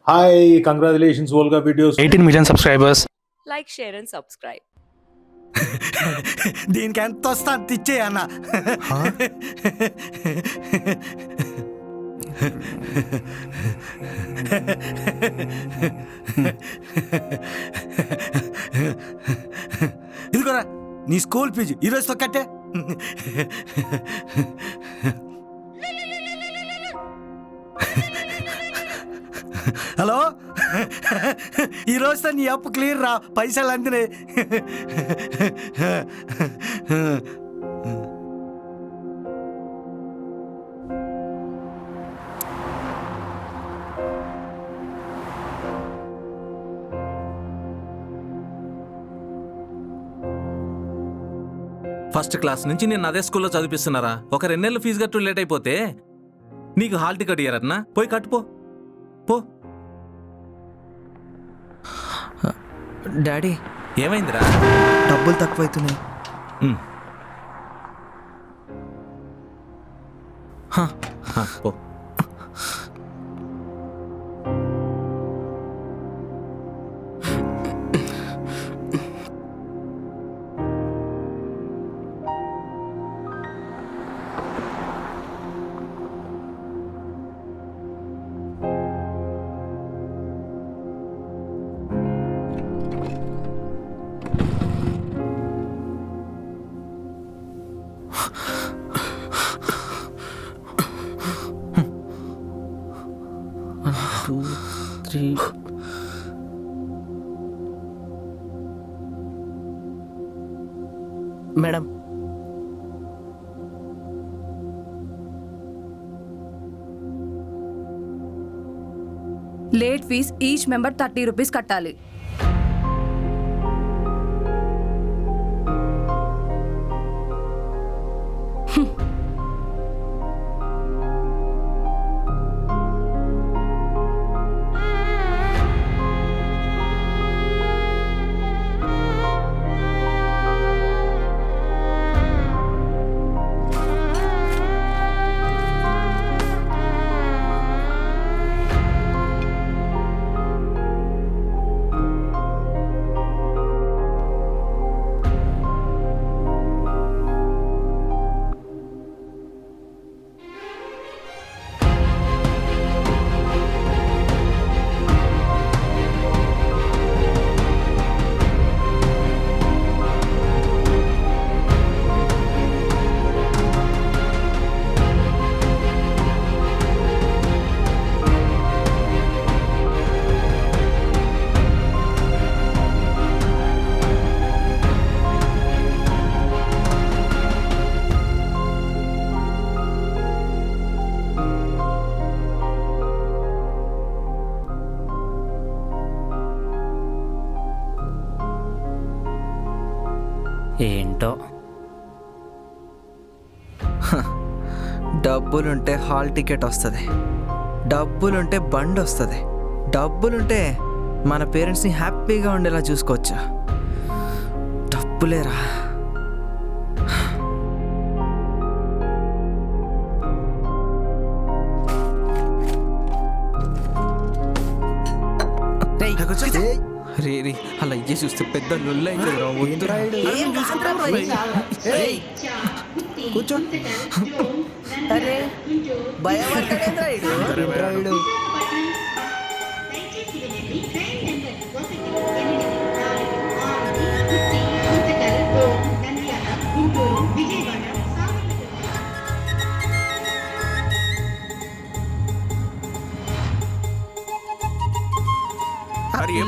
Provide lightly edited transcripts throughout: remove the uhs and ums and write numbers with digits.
Hi, congratulations, Volga Videos. 18 million subscribers. Like, share and subscribe. దీనికి ఎంత వస్తా అంత ఇచ్చే అన్న. ఇదిగోరా నీ స్కూల్ ఫీజు ఈరోజుతో కట్టే. హలో, ఈ రోజుతో నీ అప్పు క్లియర్ రా, పైసలు అందినాయి. ఫస్ట్ క్లాస్ నుంచి నేను అదే స్కూల్లో చదివిస్తున్నారా? ఒక 2 నెలలు ఫీజు కట్టు లేట్ అయిపోతే నీకు హాల్ టికెట్ ఇయ్యారన్నా? పోయి కట్టుపో పో. డాడీ, ఏమైందిరా? డబ్బులు తక్కువైతున్నాయి. పో. Madam, late fees each member 30 rupees కట్టాలి. ఏంటో డబ్బులుంటే హాల్ టికెట్ వస్తుంది, డబ్బులుంటే బండి వస్తుంది, డబ్బులుంటే మన పేరెంట్స్ని హ్యాపీగా ఉండేలా చూసుకోవచ్చు. డబ్బులేరా. రే రే, అలా ఇయ్యి చూస్తే పెద్ద లొల్లు కూర్చో. అరే భయపడ్డాడు.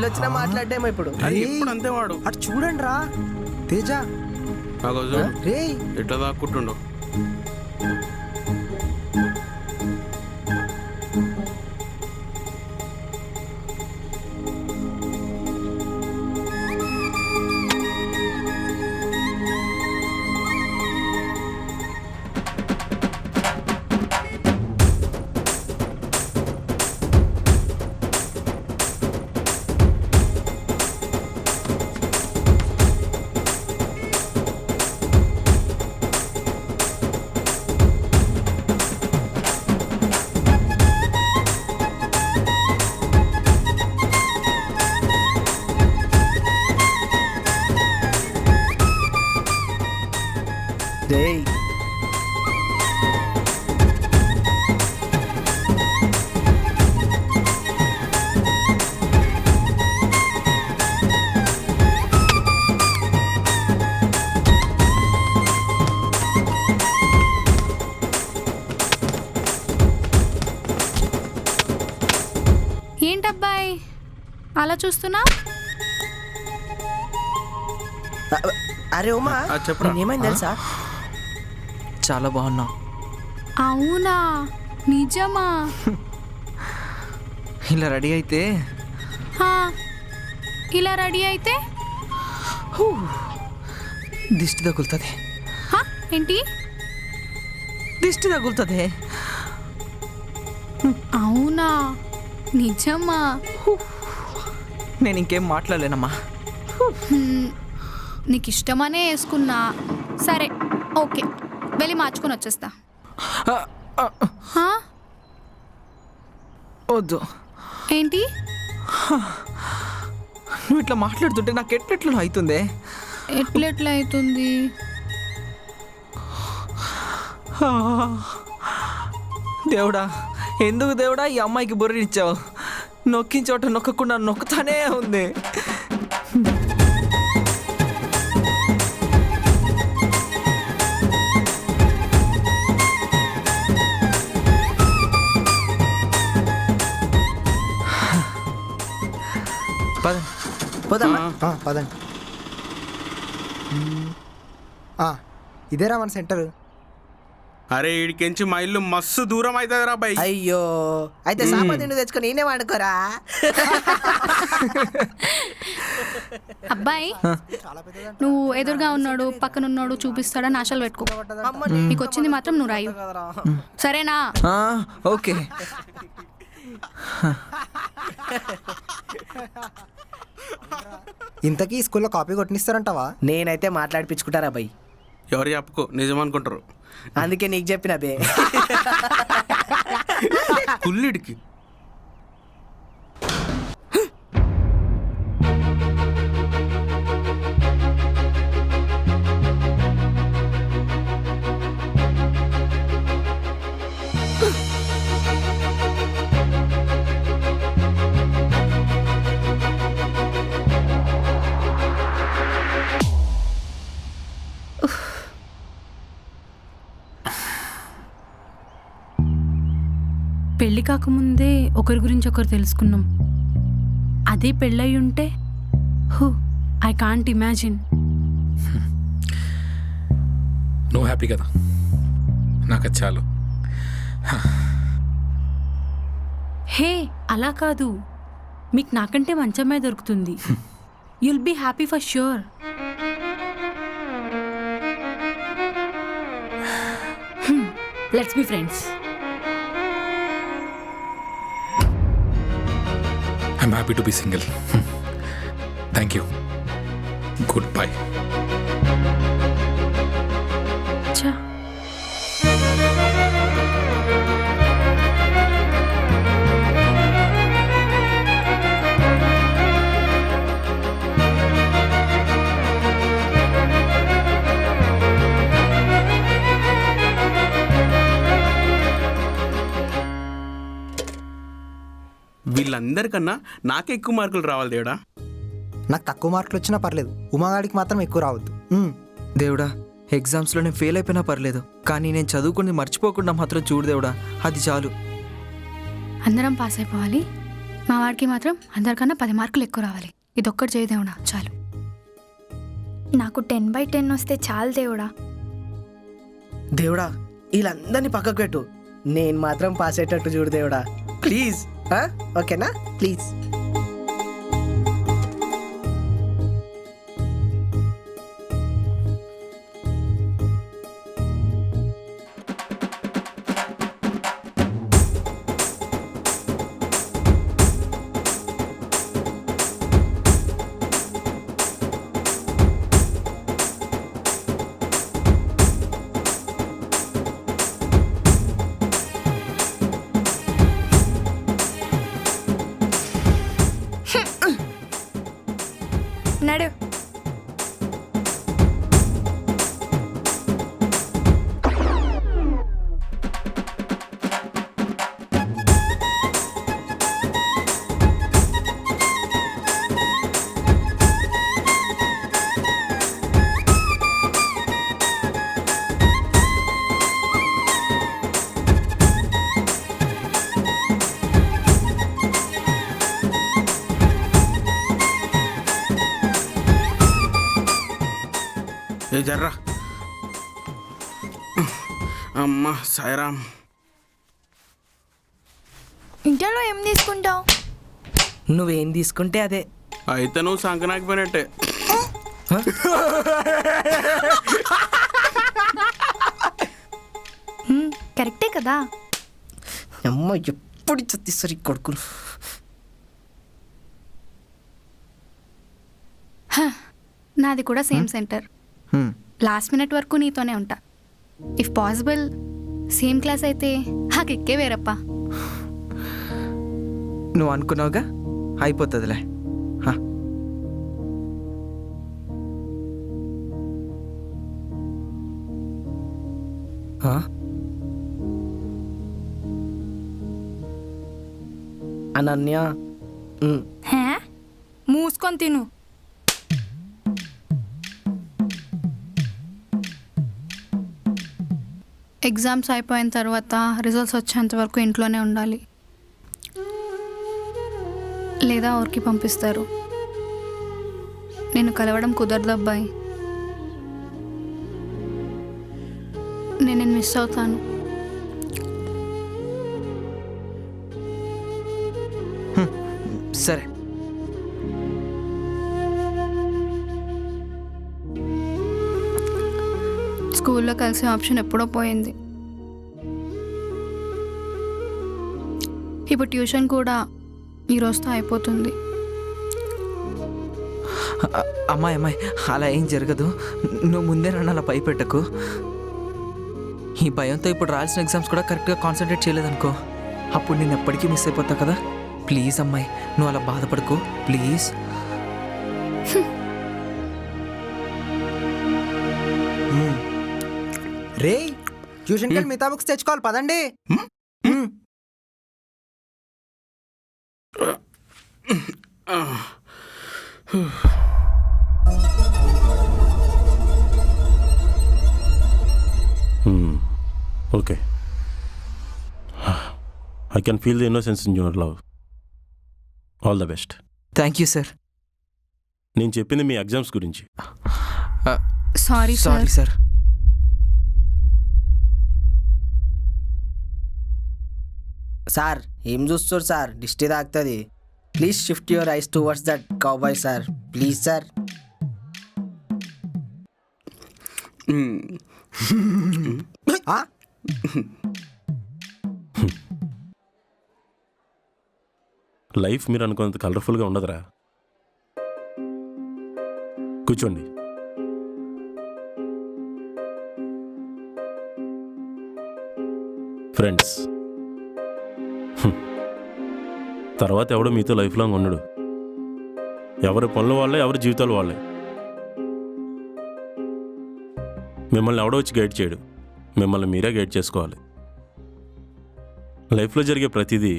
వచ్చినా మాట్లాడేమో ఇప్పుడు. ఇప్పుడు అంతే వాడు. అటు చూడండి రా తేజ. రే ఎట్లా దాక్కుంటుండో. ఏంటబ్బాయి అలా చూస్తున్నా? అరే ఉమా, చెప్పరా ఏమైంది తెలుసా? చాలా బాగున్నావు. అవునా, నిజమా? ఇలా రెడీ అయితే హా, ఇలా రెడీ అయితే దిష్టి తగులుతుంది. హా, ఏంటి? దిష్టి తగులుతుంది. అవునా, నిజమా? నేను ఇంకేం మాట్లాడలేనమ్మా. నీకు ఇష్టమనే వేసుకున్నా. సరే, ఓకే, వెళ్ళి మార్చుకొని వచ్చేస్తా. హా? వద్దు. ఏంటి? నువ్వు ఇట్లా మాట్లాడుతుంటే నాకు ఎట్లెట్లు అవుతుంది. ఎట్లెట్లా అవుతుంది? దేవుడా, ఎందుకు దేవుడా ఈ అమ్మాయికి బుర్రనిచ్చావు? నొక్కిన చోట నొక్కకుండా నొక్కుతానే ఉంది. పద. పోదామా? పదండి. ఇదేరా మన సెంటర్. అరే ఈడికెంచి మా ఇల్లు మస్తు దూరం అవుతుంది రా బై. అయ్యో, అయితే సామాన్ నిన్ను తెచ్చుకొని నేనే వాడుకోరా. అబ్బాయి, నువ్వు ఎదురుగా ఉన్నాడు పక్కన ఉన్నాడు చూపిస్తాడని ఆశలు పెట్టుకో. నీకు వచ్చింది మాత్రం నువ్వు రాయు, సరేనా? ఓకే. ఇంతకీ స్కూల్లో కాపీ కొట్టినిస్తారంటావా? నేనైతే మాట్లాడిపించుకుంటారా బై. ఎవరు చెప్పుకో, నిజం అనుకుంటారు. అందుకే నీకు చెప్పిన బే. కుల్లిడికి పెళ్ళి కాకముందే ఒకరి గురించి ఒకరు తెలుసుకున్నాం. అదే పెళ్ళయి ఉంటే ఐ కాంట్ ఇమాజిన్. నువ్వు హ్యాపీ కదా, నాకు అది చాలు. హే, అలా కాదు, మీకు నాకంటే మంచి అమ్మాయి దొరుకుతుంది. You'll be happy for sure. Let's be friends. I'm happy to be single. Thank you. Goodbye. Cha. వీళ్ళందరికన్నా నాకే ఎక్కువ మార్కులు రావాలి దేవుడా. నాకు తక్కువ మార్కులు వచ్చినా పర్లేదు, ఉమాగాడికి మాత్రం ఎక్కువ రావద్దు. దేవుడా, ఎగ్జామ్స్లో నేను ఫెయిల్ అయిపోయినా పర్లేదు, కానీ నేను చదువుకుని మర్చిపోకుండా మాత్రం చూడు దేవుడా, అది చాలు. అందరం పాస్ అయిపోవాలి, మా వాడికి మాత్రం అందరికన్నా 10 మార్కులు ఎక్కువ రావాలి. ఇదొక్కటి చేయి దేవుడా, చాలు. నాకు 10/10 వస్తే చాలు దేవుడా. దేవుడా, వీళ్ళందరినీ పక్కకు పెట్టు, నేను మాత్రం పాస్ అయ్యేటట్టు చూడు దేవుడా, ప్లీజ్. ఓకేనా? ప్లీజ్. నడు. ఏ జర్రా అమ్మ సాయిరామ్. ఇంటర్లో ఏం తీసుకుంటావు? నువ్వేం తీసుకుంటే అదే. అయితే నువ్వు సంకనాకపోయినట్టే. కరెక్టే కదా. అమ్మ ఎప్పుడు చత్తిస్తారు కొడుకులు. నాది కూడా సేమ్ సెంటర్. లాస్ట్ మినిట్ వరకు నీతోనే ఉంటా. ఇఫ్ పాసిబుల్ సేమ్ క్లాస్ అయితే ఆ కిక్కే వేరప్ప. నువ్వు అనుకున్నావుగా, అయిపోతుందిలే. అనన్య హే మూసుకొని తిను. ఎగ్జామ్స్ అయిపోయిన తర్వాత రిజల్ట్స్ వచ్చేంత వరకు ఇంట్లోనే ఉండాలి, లేదా ఊరికి పంపిస్తారు. నేను కలవడం కుదరదు అబ్బాయి. నేను మిస్ అవుతాను. సరే, స్కూల్లో కలిసే ఆప్షన్ ఎప్పుడో పోయింది. ఇప్పుడు ట్యూషన్ కూడా ఈరోజుతో అయిపోతుంది. అమ్మాయి అలా ఏం జరగదు. నువ్వు ముందే నన్ను అలా భయపెట్టకు. ఈ భయంతో ఇప్పుడు రాయాల్సిన ఎగ్జామ్స్ కూడా కరెక్ట్గా కాన్సన్ట్రేట్ చేయలేదనుకో, అప్పుడు నేను ఎప్పటికీ మిస్ అయిపోతావు కదా. ప్లీజ్ అమ్మాయి, నువ్వు అలా బాధపడకు ప్లీజ్. రే ట్యూషన్కి వెళ్ళి మిగతా బుక్స్ తెచ్చుకోవాలి పదండి. Okay, I can feel the innocence in your love. All the best. Thank you sir. నేను చెప్పింది మీ ఎగ్జామ్స్ గురించి. Sorry sorry sir. సార్ ఏం చూస్తారు సార్, దిష్టి తాకుతుంది. Please shift your eyes towards that cowboy sir, please sir. Life మీరు అనుకున్నంత కలర్ఫుల్గా ఉండదురా. కూర్చోండి. ఫ్రెండ్స్, తర్వాత ఎవడో మీతో లైఫ్ లాంగ్ ఉండడు. ఎవరి పనుల వాళ్ళే, ఎవరి జీవితాలు వాళ్ళే. మిమ్మల్ని ఎవడో వచ్చి గైడ్ చేయడు, మిమ్మల్ని మీరే గైడ్ చేసుకోవాలి. లైఫ్లో జరిగే ప్రతిదీ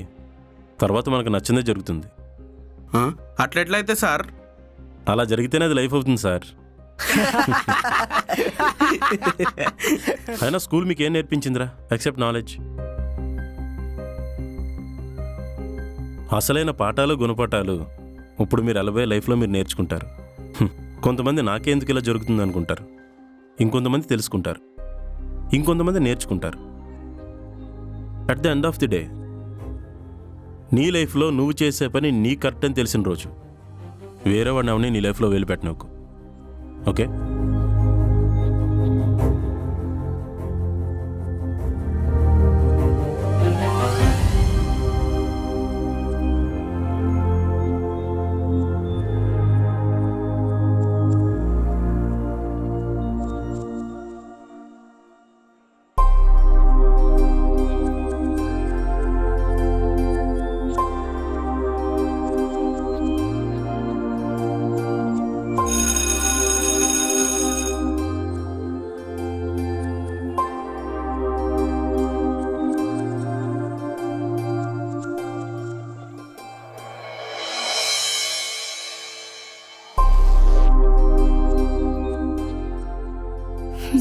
తర్వాత మనకు నచ్చిందే జరుగుతుంది. అట్లెట్లయితే సార్? అలా జరిగితేనే అది లైఫ్ అవుతుంది సార్. అయినా స్కూల్ మీకు ఏం నేర్పించిందిరా ఎక్సెప్ట్ నాలెడ్జ్? అసలైన పాఠాలు గుణపాఠాలు ఇప్పుడు మీరు వెళ్ళబోయే లైఫ్లో మీరు నేర్చుకుంటారు. కొంతమంది నాకెందుకు ఇలా జరుగుతుంది అనుకుంటారు, ఇంకొంతమంది తెలుసుకుంటారు, ఇంకొంతమంది నేర్చుకుంటారు. At the end of the day నీ లైఫ్లో నువ్వు చేసే పని నీ కరెక్ట్ అని తెలిసిన రోజు వేరే వాడిని అవని నీ లైఫ్లో వెళ్ళిపెట్టినకు. ఓకే?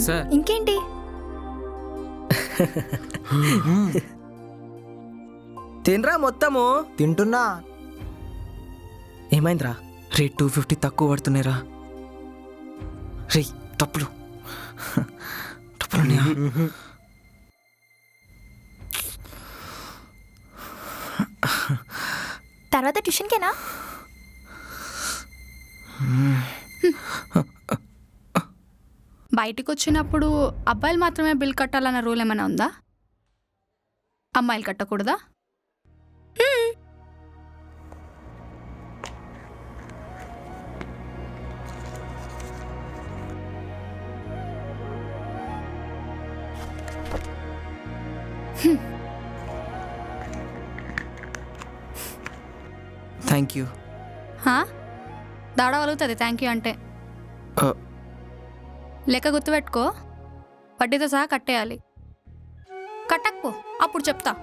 సార్ ఇంకేంటి? తినరా మొత్తము. తింటున్నా. ఏమైందిరా? రేట్ 250 తక్కువ పడుతున్నాయిరా. రే తప్పులు తర్వాత ట్యూషన్కేనా? బయటికి వచ్చినప్పుడు అబ్బాయిలు మాత్రమే బిల్ కట్టాలన్న రూల్ ఏమైనా ఉందా? అమ్మాయిలు కట్టకూడదా? Thank you. దాడ వలుగుతుంది థ్యాంక్ యూ అంటే. లెక్క గుర్తుపెట్టుకో, వడ్డీతో సహా కట్టేయాలి. కట్టకపో అప్పుడు చెప్తా.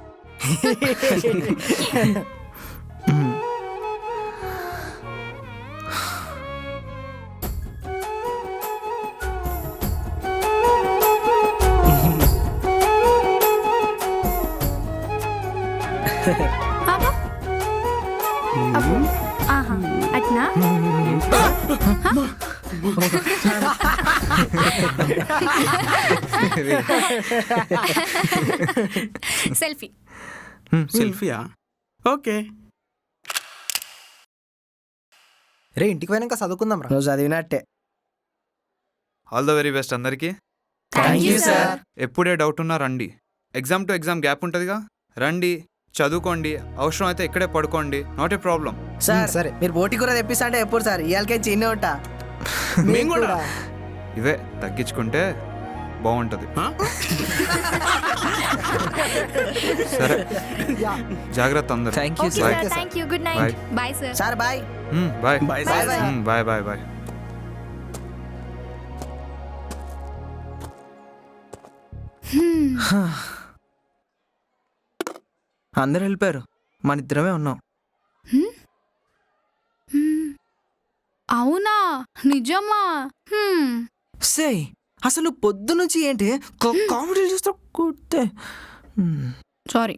ఆహా అట్నా? సెల్ఫీ. సెల్ఫీయా? ఓకే. రే ఇంటికి పోయినాక చదువుకుందాం రా. నువ్వు చదివినట్టే. ఆల్ ద వెరీ బెస్ట్ అందరికీ. Thank you sir. ఎప్పుడే డౌట్ ఉన్నా రండి. ఎగ్జామ్ టు ఎగ్జామ్ గ్యాప్ ఉంటుందిగా, రండి చదువుకోండి, అవసరం అయితే ఇక్కడే పడుకోండి, నాట్ ఏ ప్రాబ్లం. సార్ సరే. మీరు బోటి కూర తెప్పిస్తా అంటే ఎప్పుడు సార్? ఇవాళకే చిన్న ఉంటా. మేము కూడా. ఇవే తగ్గించుకుంటే బాగుంటుంది. సరే జాగ్రత్త అందరు. Thank you okay sir. Sir, thank you, good bye. Night. Bye sir. Sir bye. Bye bye bye sir. Bye. Bye bye bye. అందరు వెళ్ళిపోయారు, మన ఇద్దరమే ఉన్నాం. అవునా? నిజమా? సే అసలు పొద్దు నుంచి ఏంటి కామెడీలు చూస్తా కూర్తే. సారీ.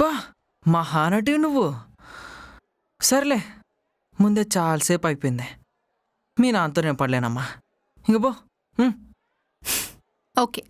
బా మహానటి నువ్వు. సర్లే, ముందే చాలాసేపు అయిపోయింది. మీ నాన్నతో నేను పడలేనమ్మా, ఇంక పో. Okay.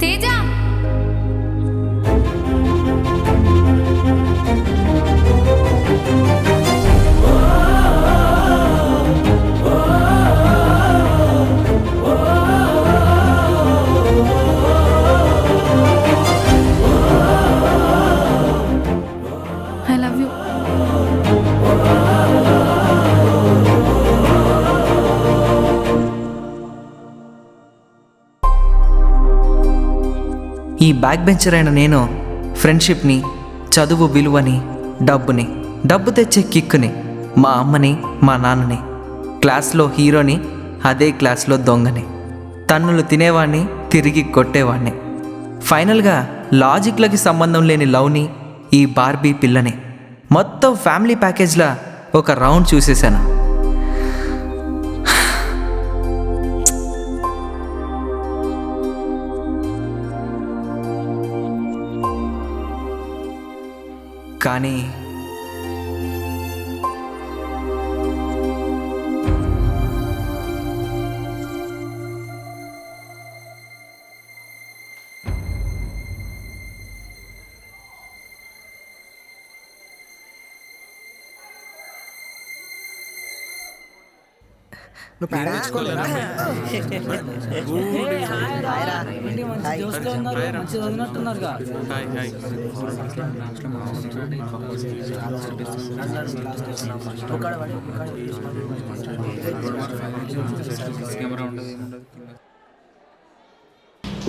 Teja, I love you. ఈ బ్యాక్ బెంచర్ అయిన నేను ఫ్రెండ్షిప్ని, చదువు విలువని, డబ్బు తెచ్చే కిక్కుని, మా అమ్మని, మా నాన్నని, క్లాస్లో హీరోని, అదే క్లాస్లో దొంగని, తన్నులు తినేవాడిని, తిరిగి కొట్టేవాడిని, ఫైనల్గా లాజిక్లకి సంబంధం లేని లవ్ని, ఈ బార్బీ పిల్లని, మొత్తం ఫ్యామిలీ ప్యాకేజ్లా ఒక రౌండ్ చూసేశాను. కానీ నువ్వు పేడ తెచ్చుకోలేదా?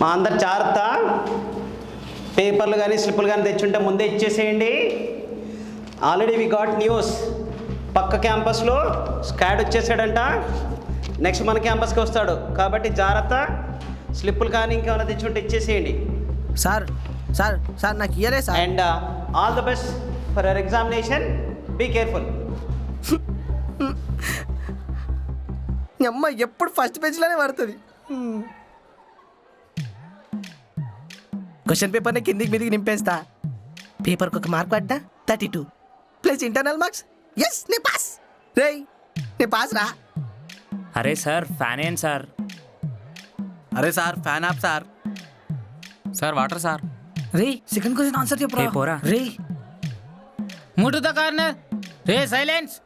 మా అందరు జాగ్రత్త, పేపర్లు కానీ స్లిప్పులు కానీ తెచ్చుంటే ముందే ఇచ్చేసేయండి. ఆల్రెడీ వి గాట్ న్యూస్, పక్క క్యాంపస్లో స్కాడ్ వచ్చేసాడంట. నెక్స్ట్ మన క్యాంపస్కి వస్తాడు, కాబట్టి జాగ్రత్త. స్లిప్పులు కానీ ఇంకేమైనా తెచ్చుంటే ఇచ్చేసేయండి. సార్ సార్ సార్ నాకు ఇయరే sir. And all the best for your examination. Be careful. అమ్మ ఎప్పుడు ఫస్ట్ పేజ్లోనే పడుతుంది. క్వశ్చన్ పేపర్ని కిందికి మీదికి నింపేస్తా. పేపర్కి ఒక మార్క్ పడ్డా 32 ప్లస్ ఇంటర్నల్ మార్క్స్. ఎస్ నే పాస్. రేయ్ నే పాస్ రా. అరే సార్ ఫ్యాన్ ఏంటి సార్? అరే sir fan off sir. Sir water sir. రే సెకండ్ క్వశ్చన్ ఆన్సర్ చెప్పరా. పోరా. రే ముటు ద కార్నర్. రే సైలెన్స్.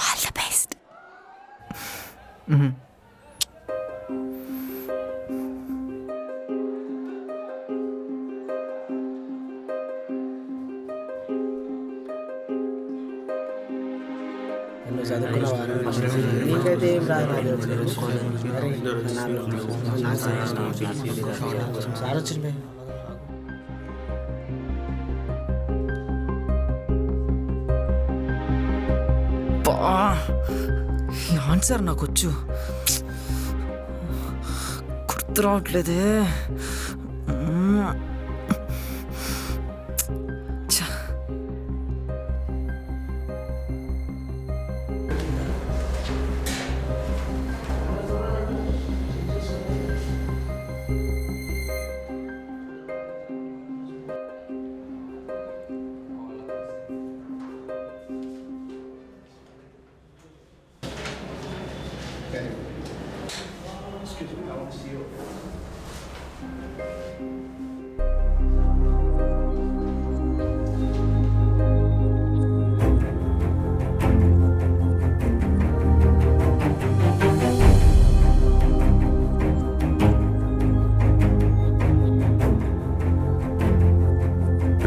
All the best. నీకైతే ఏం రాదు. సార్ వచ్చింది. ఆన్సర్ నాకు వచ్చు, గుర్తు రావట్లేదే.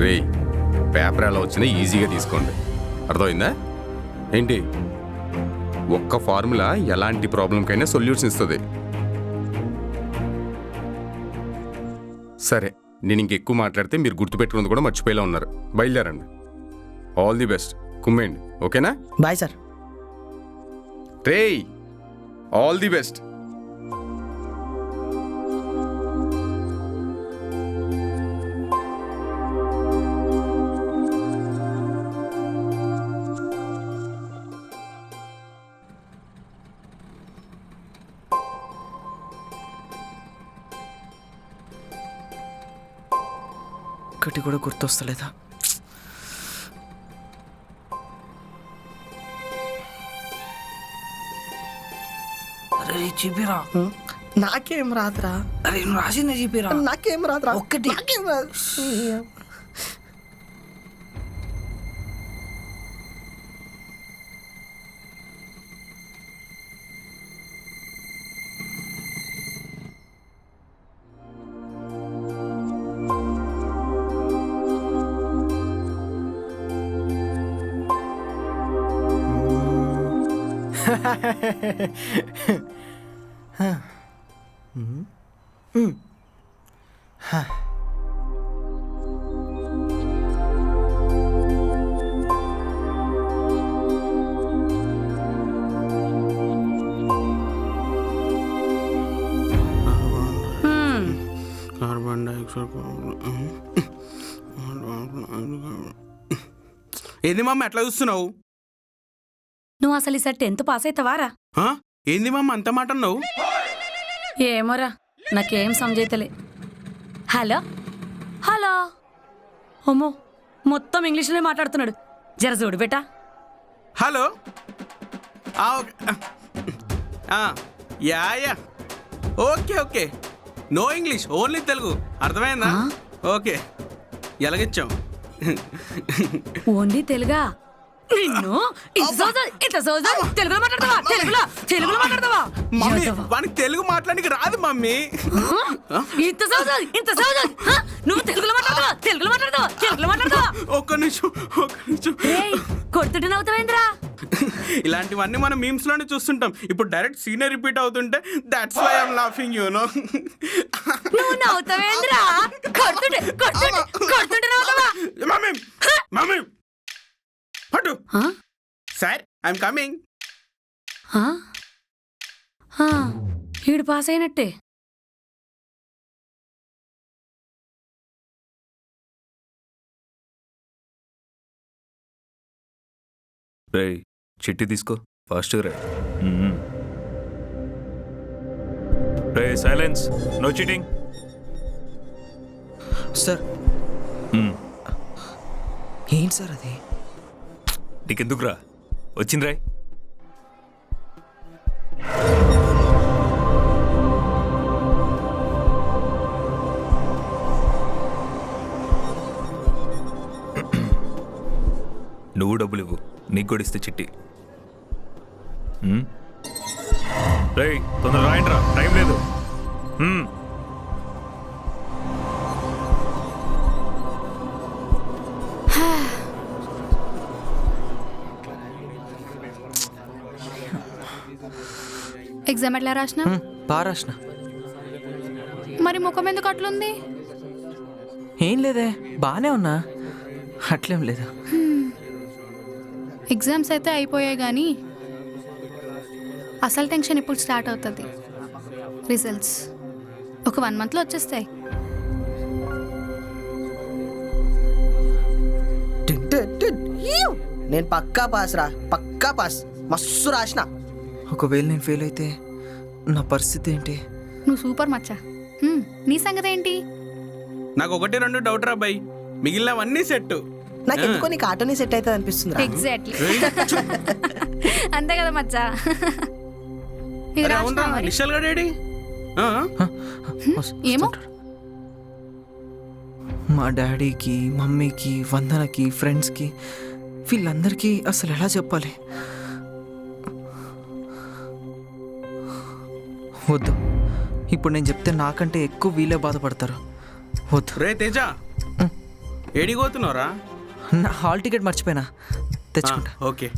రే పేపర్ ఎలా వచ్చినా ఈజీగా తీసుకోండి, అర్థమైందా? ఏంటి, ఒక్క ఫార్ములా ఎలాంటి ప్రాబ్లంకైనా సొల్యూషన్ ఇస్తుంది. సరే, నేను ఇంకెక్కువ మాట్లాడితే మీరు గుర్తుపెట్టుకున్నది కూడా మర్చిపోయేలా ఉన్నారు. బయలుదేరండి. All the best. కుమ్మేయండి, ఓకేనా? Bye sir. రేయ్ ఆల్ ది బెస్ట్. ఒక్కటి కూడా గుర్తొస్తలేదా? అరే చూపిరా. నాకేం రాదురా. అరే నువ్వు రాసిందే చూపిరా. నాకేం రాదురా. ఒక్కటి. నాకేం రాదు. Carbon dioxide. ఏంది మమ్మ ఎట్లా చూస్తున్నావు? నువ్వు అసలు ఈసారి 10th పాస్ అవుతావారా? ఏంది మమ్మ అంత మాట అన్నావు? ఏమోరా నాకేం సమజైతలే. హలో హలో అమ్మో మొత్తం ఇంగ్లీష్లోనే మాట్లాడుతున్నాడు. జర చూడు బేటా. Hello. Ya ya okay okay. No English, only Telugu. అర్థమైందా? ఓకే ఎలాగిచ్చాం? ఓన్లీ తెలుగా? నిన్ను ఇంత సోజా తెలుగులో మాట్లాడతావా? తెలుగులో మాట్లాడతావా? మమ్మీ వానికి తెలుగు మాట్లాడానికి రాదు మమ్మీ. ఇంత సోజా నువ్వు తెలుగులో మాట్లాడతావా? ఒక్క నిమిషం. కొడుతుంటే నవ్వుతావేంద్రా? ఇలాంటివన్నీ మనం మీమ్స్ లోనే చూస్తుంటాం. ఇప్పుడు డైరెక్ట్ సీనే రిపీట్ అవుతుంటే that's why I'm laughing you know. నువ్వు నవ్వుతావేంద్రా? కొడుతుంటే నవ్వుతావా? మమ్మీ పట్టు. Sir I'm coming. ఈడు పాస్ అయినట్టే. రే చిట్టి తీసుకో, ఫాస్ట్ రే. రే సైలెన్స్, నో చీటింగ్. సార్ ఏంటి సార్ అది? నీకెందుకురా వచ్చింది రాయ్. నువ్వు డబ్బులు ఇవ్వు, నీకు కూడా ఇస్తే చిట్టి. రేయ్ తొందర రాయండిరా, టైం లేదు. ఎగ్జామ్ ఎట్లా రాసిన? బాగా రాసిన. మరి ముఖం ఎందుకు అట్లుంది? ఏం లేదే, బాగానే ఉన్నా, అట్లేం లేదు. ఎగ్జామ్స్ అయితే అయిపోయాయి కానీ అసలు టెన్షన్ ఇప్పుడు స్టార్ట్ అవుతుంది. రిజల్ట్స్ ఒక 1 monthలో వచ్చేస్తాయి. నేను పక్కా పాస్ రా, పక్కా పాస్, మస్తు రాసిన. ఒకవేళ నేను ఫెయిల్ అయితే నా పరిస్థితి ఏంటి? నువ్వు సూపర్ మచ్చా. నీ సంగతి ఏంటి? నాకు 1-2 డౌట్ రా బై, మిగిలినవన్నీ సెట్. నాకు ఎందుకో నీకు ఆటోని సెట్ అవుతుంది అనిపిస్తుంది. ఎగ్జాక్ట్లీ అంతే కదా మచ్చా. ఇది రాసినావా మరి? నిశ్చల్ గా డాడీ ఏమో మా డాడీకి, మమ్మీకి, వందనకి, ఫ్రెండ్స్కి, వీళ్ళందరికీ అసలు ఎలా చెప్పాలి? వద్దు, ఇప్పుడు నేను చెప్తే నాకంటే ఎక్కువ వీళ్ళే బాధపడతారు. వద్దు. రే తేజ, ఏడిపోతున్నావురా? నా హాల్ టికెట్ మర్చిపోయినా, తెచ్చుకుంటా. ఓకే,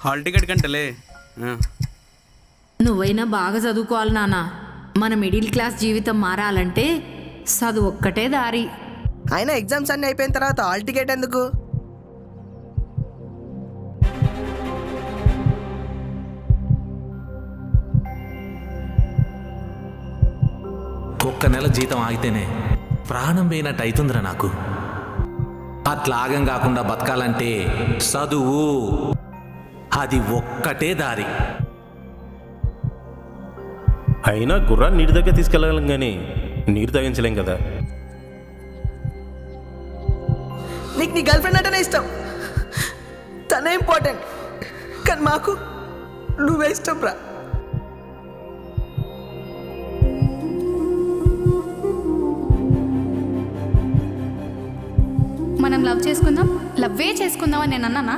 హాల్ టికెట్ కంటలే. నువ్వైనా బాగా చదువుకోవాలి నాన్న. మన మిడిల్ క్లాస్ జీవితం మారాలంటే చదువు ఒక్కటే దారి. అయినా ఎగ్జామ్స్ అన్నీ అయిపోయిన తర్వాత హాల్ టికెట్ ఎందుకు? ఒక్క నెల జీతం ఆగితేనే ప్రాణం పోయినట్టు అవుతుందిరా నాకు. అట్లా ఆగం కాకుండా బతకాలంటే చదువు, అది ఒక్కటే దారి. అయినా గుర్రాన్ని నీటి దగ్గర తీసుకెళ్ళగలం కానీ నీరు తాగించలేం కదా. నీకు నీ గర్ల్ ఫ్రెండ్ అంటేనే ఇష్టం, తనే ఇంపార్టెంట్, కానీ మాకు నువ్వే ఇష్టం రా. మనం లవ్ చేసుకుందాం, లవ్వే చేసుకుందాం అని నేను అన్నానా?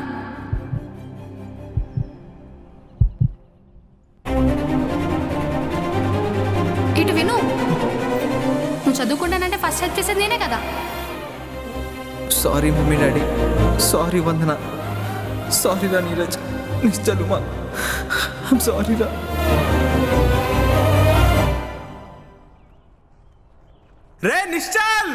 ఇటు విను, నువ్వు చదువుకుంటానంటే ఫస్ట్ హెల్ప్ చేసేది నేనే కదా. సారీ మమ్మీ డాడీ, సారీ వందన, సారీ రా నీరజ్, నిశ్చలుమా, ఐమ్ సారీ రా. రే నిశ్చల్,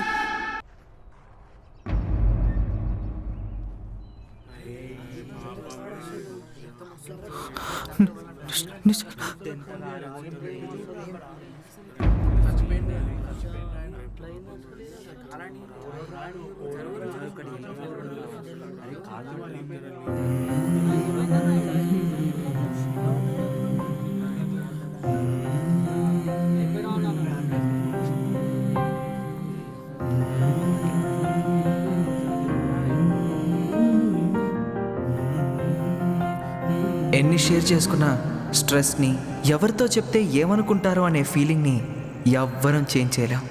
ఎన్ని షేర్ చేసుకున్నా స్ట్రెస్ని, ఎవరితో చెప్తే ఏమనుకుంటారో అనే ఫీలింగ్ని ఎవ్వరం చేంజ్ చేయలేం.